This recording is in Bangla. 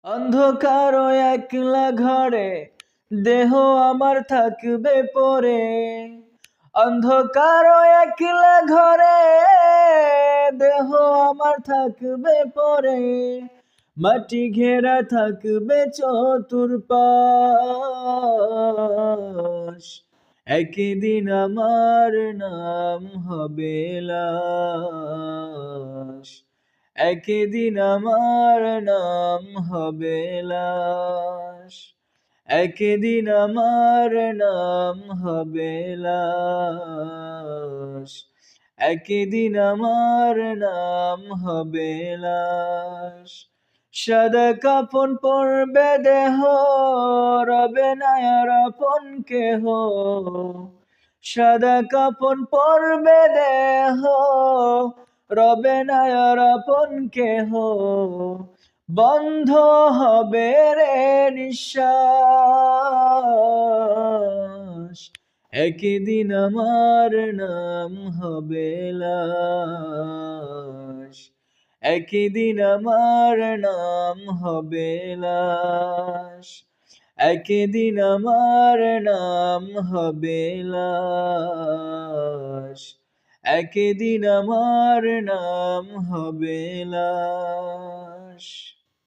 অন্ধকার ও একলা ঘরে দেহ আমার থাকবে পরে। অন্ধকার ও একলা ঘরে দেহ আমার থাকবে পরে। মাটি ঘেরা থাকবে চতুর্পাশ। একদিন আমার নাম হবে লাশ। একদিন আমার নাম হবে লাশ। একদিন আমার নাম হবে লাশ। একদিন আমার নাম হবে লাশ। সাদা কাফন পরবে দেহ, রবে না আর আপন কেহ। সাদা কাফন পরবে দেহ, রবে না আর আপন কেহ। বন্ধ হবে রে নিঃশ্বাস। একদিন আমার নাম হবে লাশ। একদিন আমার নাম হবে লাশ। একদিন আমার নাম হবে লাশ। একদিন আমার নাম হবে লাশ।